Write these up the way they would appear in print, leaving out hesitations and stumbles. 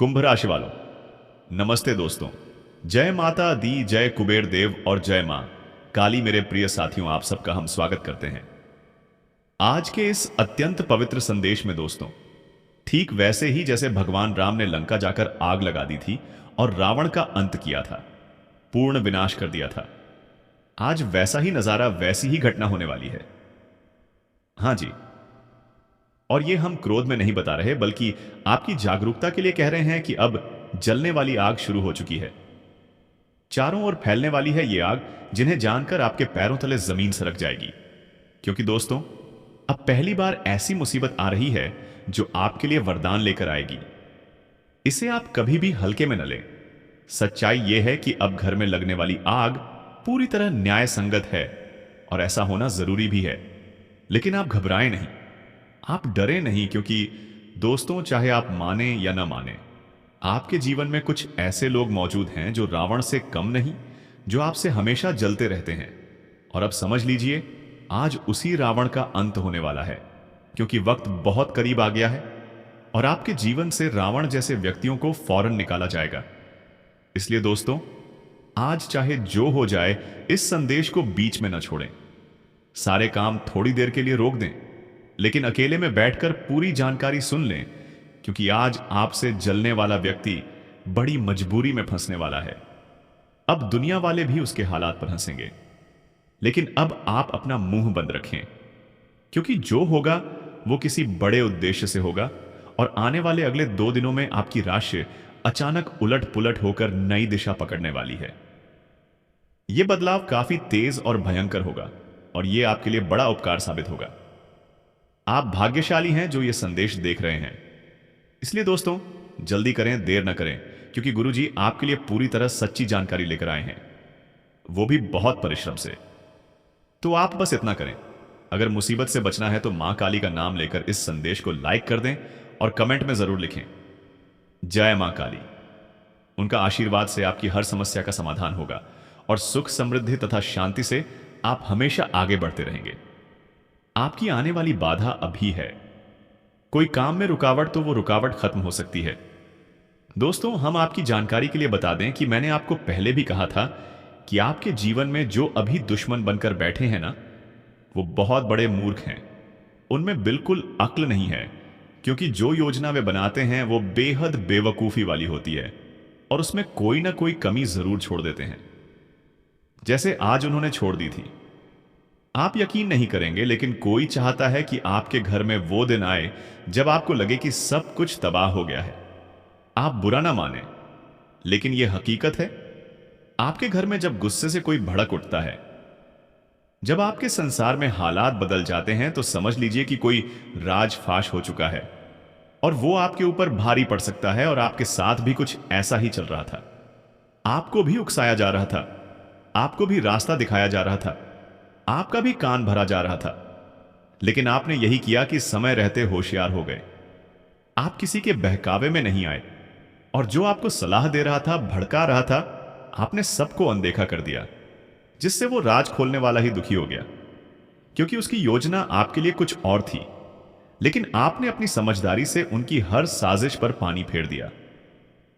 कुंभ राशि वालों, नमस्ते दोस्तों। जय माता दी, जय कुबेर देव और जय मां काली। मेरे प्रिय साथियों, आप सबका हम स्वागत करते हैं आज के इस अत्यंत पवित्र संदेश में। दोस्तों, ठीक वैसे ही जैसे भगवान राम ने लंका जाकर आग लगा दी थी और रावण का अंत किया था, पूर्ण विनाश कर दिया था, आज वैसा ही नजारा, वैसी ही घटना होने वाली है। हां जी, और ये हम क्रोध में नहीं बता रहे, बल्कि आपकी जागरूकता के लिए कह रहे हैं कि अब जलने वाली आग शुरू हो चुकी है। चारों ओर फैलने वाली है ये आग, जिन्हें जानकर आपके पैरों तले जमीन सरक जाएगी। क्योंकि दोस्तों, अब पहली बार ऐसी मुसीबत आ रही है जो आपके लिए वरदान लेकर आएगी। इसे आप कभी भी हल्के में न लें। सच्चाई यह है कि अब घर में लगने वाली आग पूरी तरह न्याय संगत है और ऐसा होना जरूरी भी है। लेकिन आप घबराएं नहीं, आप डरे नहीं, क्योंकि दोस्तों, चाहे आप माने या ना माने, आपके जीवन में कुछ ऐसे लोग मौजूद हैं जो रावण से कम नहीं, जो आपसे हमेशा जलते रहते हैं। और अब समझ लीजिए, आज उसी रावण का अंत होने वाला है, क्योंकि वक्त बहुत करीब आ गया है और आपके जीवन से रावण जैसे व्यक्तियों को फौरन निकाला जाएगा। इसलिए दोस्तों, आज चाहे जो हो जाए, इस संदेश को बीच में न छोड़ें। सारे काम थोड़ी देर के लिए रोक दें, लेकिन अकेले में बैठकर पूरी जानकारी सुन लें, क्योंकि आज आपसे जलने वाला व्यक्ति बड़ी मजबूरी में फंसने वाला है। अब दुनिया वाले भी उसके हालात पर हंसेंगे, लेकिन अब आप अपना मुंह बंद रखें, क्योंकि जो होगा वो किसी बड़े उद्देश्य से होगा और आने वाले अगले 2 दिनों में आपकी राशि अचानक उलट पुलट होकर नई दिशा पकड़ने वाली है। यह बदलाव काफी तेज और भयंकर होगा और यह आपके लिए बड़ा उपकार साबित होगा। आप भाग्यशाली हैं जो यह संदेश देख रहे हैं। इसलिए दोस्तों, जल्दी करें, देर न करें, क्योंकि गुरुजी आपके लिए पूरी तरह सच्ची जानकारी लेकर आए हैं, वो भी बहुत परिश्रम से। तो आप बस इतना करें, अगर मुसीबत से बचना है तो मां काली का नाम लेकर इस संदेश को लाइक कर दें और कमेंट में जरूर लिखें, जय मां काली। उनका आशीर्वाद से आपकी हर समस्या का समाधान होगा और सुख, समृद्धि तथा शांति से आप हमेशा आगे बढ़ते रहेंगे। आपकी आने वाली बाधा अभी है। कोई काम में रुकावट, तो वो रुकावट खत्म हो सकती है। दोस्तों, हम आपकी जानकारी के लिए बता दें कि मैंने आपको पहले भी कहा था कि आपके जीवन में जो अभी दुश्मन बनकर बैठे हैं ना, वो बहुत बड़े मूर्ख हैं। उनमें बिल्कुल अक्ल नहीं है, क्योंकि जो योजना वे बनाते हैं वो बेहद बेवकूफी वाली होती है और उसमें कोई ना कोई कमी जरूर छोड़ देते हैं, जैसे आज उन्होंने छोड़ दी थी। आप यकीन नहीं करेंगे, लेकिन कोई चाहता है कि आपके घर में वो दिन आए जब आपको लगे कि सब कुछ तबाह हो गया है। आप बुरा ना माने, लेकिन यह हकीकत है। आपके घर में जब गुस्से से कोई भड़क उठता है, जब आपके संसार में हालात बदल जाते हैं, तो समझ लीजिए कि कोई राज फाश हो चुका है और वो आपके ऊपर भारी पड़ सकता है। और आपके साथ भी कुछ ऐसा ही चल रहा था। आपको भी उकसाया जा रहा था, आपको भी रास्ता दिखाया जा रहा था, आपका भी कान भरा जा रहा था, लेकिन आपने यही किया कि समय रहते होशियार हो गए। आप किसी के बहकावे में नहीं आए और जो आपको सलाह दे रहा था, भड़का रहा था, आपने सबको अनदेखा कर दिया, जिससे वो राज खोलने वाला ही दुखी हो गया, क्योंकि उसकी योजना आपके लिए कुछ और थी। लेकिन आपने अपनी समझदारी से उनकी हर साजिश पर पानी फेर दिया।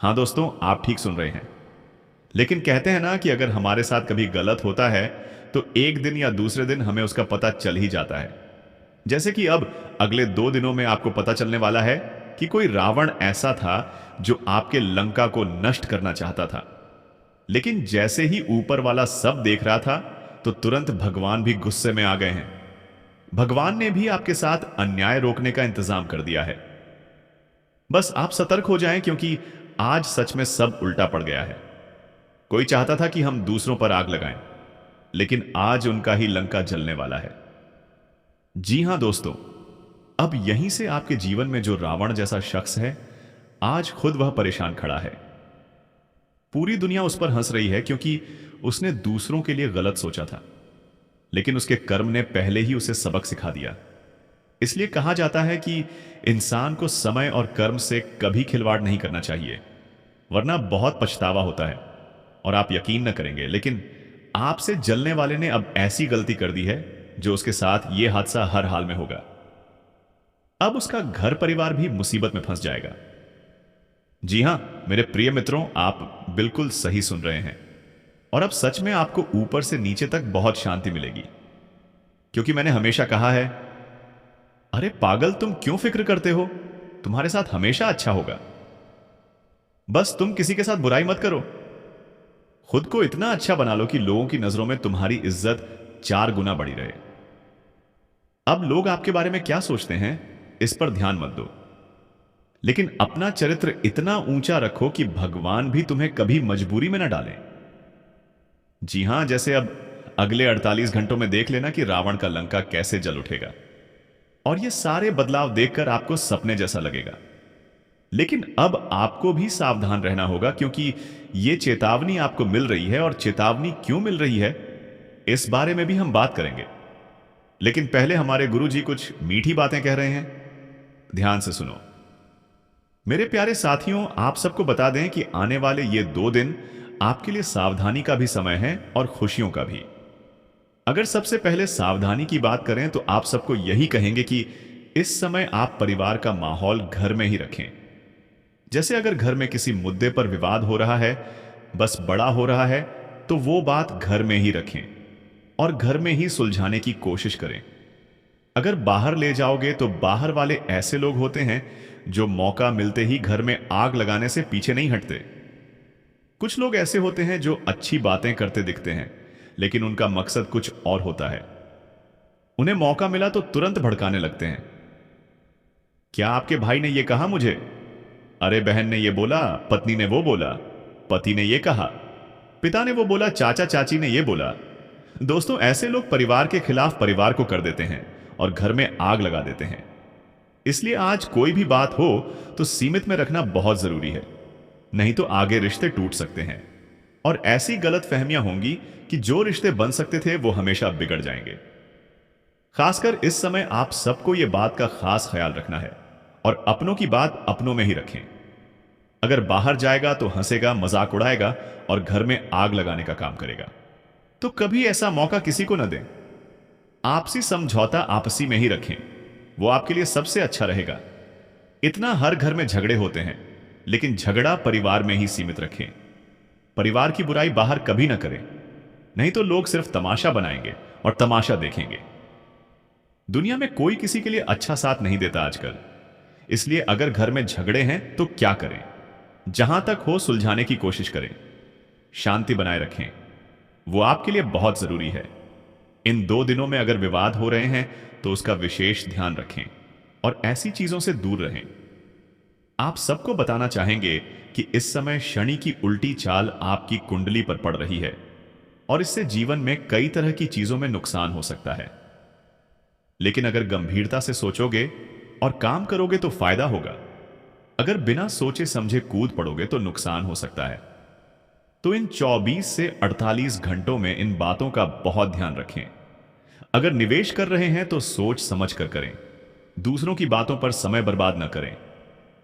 हां दोस्तों, आप ठीक सुन रहे हैं। लेकिन कहते हैं ना कि अगर हमारे साथ कभी गलत होता है तो एक दिन या दूसरे दिन हमें उसका पता चल ही जाता है। जैसे कि अब अगले 2 दिनों में आपको पता चलने वाला है कि कोई रावण ऐसा था जो आपके लंका को नष्ट करना चाहता था। लेकिन जैसे ही ऊपर वाला सब देख रहा था, तो तुरंत भगवान भी गुस्से में आ गए हैं। भगवान ने भी आपके साथ अन्याय रोकने का इंतजाम कर दिया है। बस आप सतर्क हो जाएं, क्योंकि आज सच में सब उल्टा पड़ गया है। कोई चाहता था कि हम दूसरों पर आग लगाएं, लेकिन आज उनका ही लंका जलने वाला है। जी हां दोस्तों, अब यहीं से आपके जीवन में जो रावण जैसा शख्स है, आज खुद वह परेशान खड़ा है। पूरी दुनिया उस पर हंस रही है, क्योंकि उसने दूसरों के लिए गलत सोचा था, लेकिन उसके कर्म ने पहले ही उसे सबक सिखा दिया। इसलिए कहा जाता है कि इंसान को समय और कर्म से कभी खिलवाड़ नहीं करना चाहिए, वरना बहुत पछतावा होता है। और आप यकीन न करेंगे, लेकिन आपसे जलने वाले ने अब ऐसी गलती कर दी है जो उसके साथ यह हादसा हर हाल में होगा। अब उसका घर परिवार भी मुसीबत में फंस जाएगा। जी हां, मेरे प्रिय मित्रों, आप बिल्कुल सही सुन रहे हैं। और अब सच में आपको ऊपर से नीचे तक बहुत शांति मिलेगी, क्योंकि मैंने हमेशा कहा है, अरे पागल, तुम क्यों फिक्र करते हो? तुम्हारे साथ हमेशा अच्छा होगा। बस तुम किसी के साथ बुराई मत करो। खुद को इतना अच्छा बना लो कि लोगों की नजरों में तुम्हारी इज्जत 4 गुना बढ़ी रहे। अब लोग आपके बारे में क्या सोचते हैं, इस पर ध्यान मत दो, लेकिन अपना चरित्र इतना ऊंचा रखो कि भगवान भी तुम्हें कभी मजबूरी में न डालें। जी हां, जैसे अब अगले 48 घंटों में देख लेना कि रावण का लंका कैसे जल उठेगा। और ये सारे बदलाव देखकर आपको सपने जैसा लगेगा। लेकिन अब आपको भी सावधान रहना होगा, क्योंकि ये चेतावनी आपको मिल रही है, और चेतावनी क्यों मिल रही है, इस बारे में भी हम बात करेंगे। लेकिन पहले हमारे गुरुजी कुछ मीठी बातें कह रहे हैं। ध्यान से सुनो। मेरे प्यारे साथियों, आप सबको बता दें कि आने वाले ये 2 दिन आपके लिए सावधानी का भी समय है और खुशियों का भी। अगर सबसे पहले सावधानी की बात करें तो आप सबको यही कहेंगे कि इस समय आप परिवार का माहौल घर में ही रखें। जैसे अगर घर में किसी मुद्दे पर विवाद हो रहा है, बस बड़ा हो रहा है, तो वो बात घर में ही रखें और घर में ही सुलझाने की कोशिश करें। अगर बाहर ले जाओगे तो बाहर वाले ऐसे लोग होते हैं जो मौका मिलते ही घर में आग लगाने से पीछे नहीं हटते। कुछ लोग ऐसे होते हैं जो अच्छी बातें करते दिखते हैं, लेकिन उनका मकसद कुछ और होता है। उन्हें मौका मिला तो तुरंत भड़काने लगते हैं। क्या आपके भाई ने यह कहा मुझे? अरे बहन ने यह बोला, पत्नी ने वो बोला, पति ने यह कहा, पिता ने वो बोला, चाचा चाची ने यह बोला। दोस्तों, ऐसे लोग परिवार के खिलाफ परिवार को कर देते हैं और घर में आग लगा देते हैं। इसलिए आज कोई भी बात हो तो सीमित में रखना बहुत जरूरी है, नहीं तो आगे रिश्ते टूट सकते हैं और ऐसी गलत फहमियां होंगी कि जो रिश्ते बन सकते थे वो हमेशा बिगड़ जाएंगे। खासकर इस समय आप सबको यह बात का खास ख्याल रखना है और अपनों की बात अपनों में ही रखें। अगर बाहर जाएगा तो हंसेगा, मजाक उड़ाएगा और घर में आग लगाने का काम करेगा, तो कभी ऐसा मौका किसी को न दें। आपसी समझौता आपसी में ही रखें, वो आपके लिए सबसे अच्छा रहेगा। इतना हर घर में झगड़े होते हैं, लेकिन झगड़ा परिवार में ही सीमित रखें। परिवार की बुराई बाहर कभी ना करें, नहीं तो लोग सिर्फ तमाशा बनाएंगे और तमाशा देखेंगे। दुनिया में कोई किसी के लिए अच्छा साथ नहीं देता आजकल। इसलिए अगर घर में झगड़े हैं तो क्या करें? जहां तक हो सुलझाने की कोशिश करें, शांति बनाए रखें, वो आपके लिए बहुत जरूरी है। इन 2 दिनों में अगर विवाद हो रहे हैं तो उसका विशेष ध्यान रखें और ऐसी चीजों से दूर रहें। आप सबको बताना चाहेंगे कि इस समय शनि की उल्टी चाल आपकी कुंडली पर पड़ रही है और इससे जीवन में कई तरह की चीजों में नुकसान हो सकता है। लेकिन अगर गंभीरता से सोचोगे और काम करोगे तो फायदा होगा। अगर बिना सोचे समझे कूद पड़ोगे तो नुकसान हो सकता है। तो इन 24 से 48 घंटों में इन बातों का बहुत ध्यान रखें। अगर निवेश कर रहे हैं तो सोच समझ कर करें, दूसरों की बातों पर समय बर्बाद न करें।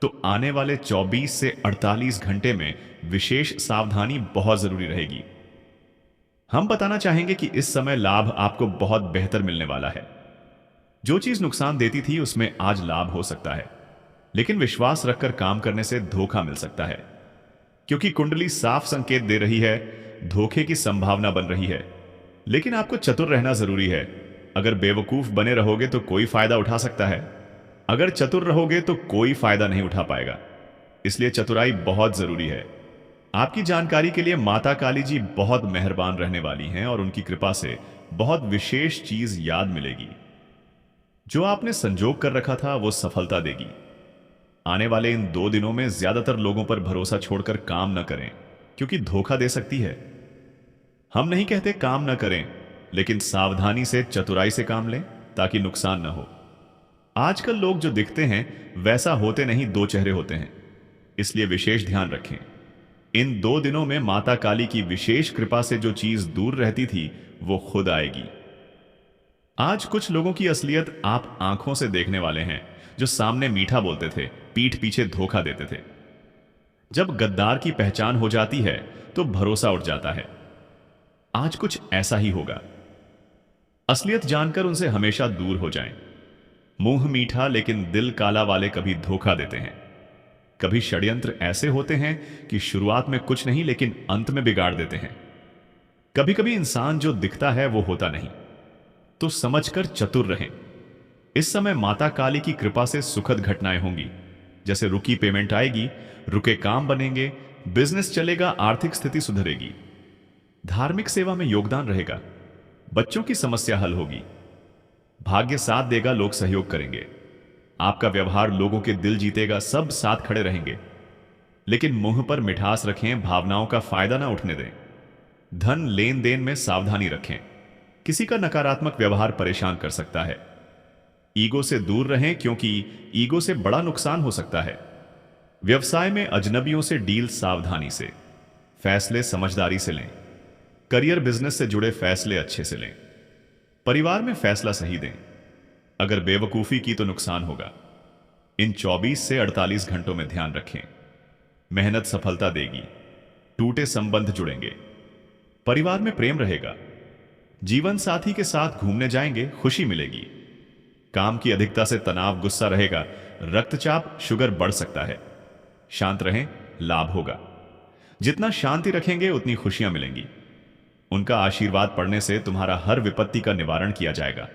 तो आने वाले 24 से 48 घंटे में विशेष सावधानी बहुत जरूरी रहेगी। हम बताना चाहेंगे कि इस समय लाभ आपको बहुत बेहतर मिलने वाला है। जो चीज नुकसान देती थी उसमें आज लाभ हो सकता है, लेकिन विश्वास रखकर काम करने से धोखा मिल सकता है, क्योंकि कुंडली साफ संकेत दे रही है धोखे की संभावना बन रही है। लेकिन आपको चतुर रहना जरूरी है। अगर बेवकूफ बने रहोगे तो कोई फायदा उठा सकता है, अगर चतुर रहोगे तो कोई फायदा नहीं उठा पाएगा। इसलिए चतुराई बहुत जरूरी है। आपकी जानकारी के लिए माता काली जी बहुत मेहरबान रहने वाली हैं और उनकी कृपा से बहुत विशेष चीज याद मिलेगी। जो आपने संजोग कर रखा था वो सफलता देगी। आने वाले इन 2 दिनों में ज्यादातर लोगों पर भरोसा छोड़कर काम न करें, क्योंकि धोखा दे सकती है। हम नहीं कहते काम न करें, लेकिन सावधानी से चतुराई से काम लें ताकि नुकसान न हो। आजकल लोग जो दिखते हैं वैसा होते नहीं, 2 चेहरे होते हैं। इसलिए विशेष ध्यान रखें। इन 2 दिनों में माता काली की विशेष कृपा से जो चीज दूर रहती थी वो खुद आएगी। आज कुछ लोगों की असलियत आप आंखों से देखने वाले हैं, जो सामने मीठा बोलते थे, पीठ पीछे धोखा देते थे। जब गद्दार की पहचान हो जाती है तो भरोसा उठ जाता है। आज कुछ ऐसा ही होगा। असलियत जानकर उनसे हमेशा दूर हो जाएं। मुंह मीठा लेकिन दिल काला वाले कभी धोखा देते हैं। कभी षड्यंत्र ऐसे होते हैं कि शुरुआत में कुछ नहीं लेकिन अंत में बिगाड़ देते हैं। कभी कभी इंसान जो दिखता है वो होता नहीं, तो समझकर चतुर रहें। इस समय माता काली की कृपा से सुखद घटनाएं होंगी, जैसे रुकी पेमेंट आएगी, रुके काम बनेंगे, बिजनेस चलेगा, आर्थिक स्थिति सुधरेगी। धार्मिक सेवा में योगदान रहेगा, बच्चों की समस्या हल होगी, भाग्य साथ देगा, लोग सहयोग करेंगे, आपका व्यवहार लोगों के दिल जीतेगा, सब साथ खड़े रहेंगे। लेकिन मुंह पर मिठास रखें, भावनाओं का फायदा ना उठने दें। धन लेन देन में सावधानी रखें, किसी का नकारात्मक व्यवहार परेशान कर सकता है। ईगो से दूर रहें, क्योंकि ईगो से बड़ा नुकसान हो सकता है। व्यवसाय में अजनबियों से डील सावधानी से, फैसले समझदारी से लें। करियर बिजनेस से जुड़े फैसले अच्छे से लें। परिवार में फैसला सही दें, अगर बेवकूफी की तो नुकसान होगा। इन 24 से 48 घंटों में ध्यान रखें, मेहनत सफलता देगी, टूटे संबंध जुड़ेंगे, परिवार में प्रेम रहेगा, जीवन साथी के साथ घूमने जाएंगे, खुशी मिलेगी। काम की अधिकता से तनाव, गुस्सा रहेगा, रक्तचाप, शुगर बढ़ सकता है। शांत रहें, लाभ होगा। जितना शांति रखेंगे उतनी खुशियां मिलेंगी। उनका आशीर्वाद पड़ने से तुम्हारा हर विपत्ति का निवारण किया जाएगा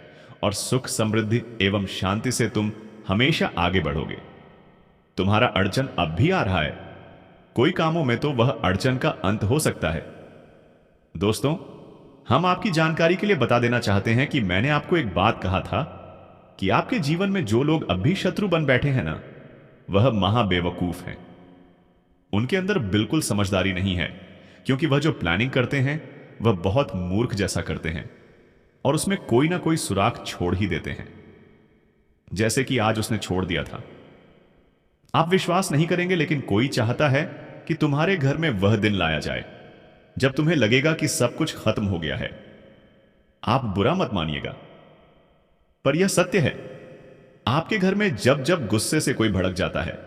और सुख, समृद्धि एवं शांति से तुम हमेशा आगे बढ़ोगे। तुम्हारा अड़चन अब भी आ रहा है, कोई कामों में तो वह अड़चन का अंत हो सकता है। दोस्तों, हम आपकी जानकारी के लिए बता देना चाहते हैं कि मैंने आपको एक बात कहा था कि आपके जीवन में जो लोग अब भी शत्रु बन बैठे हैं ना, वह महाबेवकूफ हैं। उनके अंदर बिल्कुल समझदारी नहीं है, क्योंकि वह जो प्लानिंग करते हैं वह बहुत मूर्ख जैसा करते हैं और उसमें कोई ना कोई सुराख छोड़ ही देते हैं, जैसे कि आज उसने छोड़ दिया था। आप विश्वास नहीं करेंगे, लेकिन कोई चाहता है कि तुम्हारे घर में वह दिन लाया जाए जब तुम्हें लगेगा कि सब कुछ खत्म हो गया है। आप बुरा मत मानिएगा, पर यह सत्य है। आपके घर में जब जब गुस्से से कोई भड़क जाता है,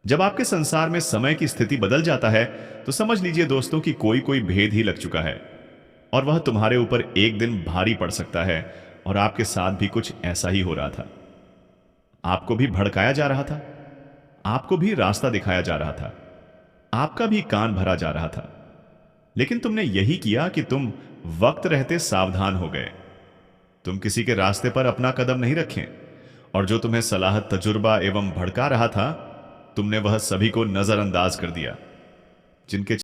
जब आपके संसार में समय की स्थिति बदल जाता है, तो समझ लीजिए दोस्तों कि कोई कोई भेद ही लग चुका है और वह तुम्हारे ऊपर एक दिन भारी पड़ सकता है। और आपके साथ भी कुछ ऐसा ही हो रहा था। आपको भी भड़काया जा रहा था, आपको भी रास्ता दिखाया जा रहा था, आपका भी कान भरा जा रहा था, लेकिन तुमने यही किया कि तुम वक्त रहते सावधान हो गए। तुम किसी के रास्ते पर अपना कदम नहीं रखें, और जो तुम्हें सलाह, तजुर्बा एवं भड़का रहा था, तुमने वह सभी को नजरअंदाज कर दिया। जिनके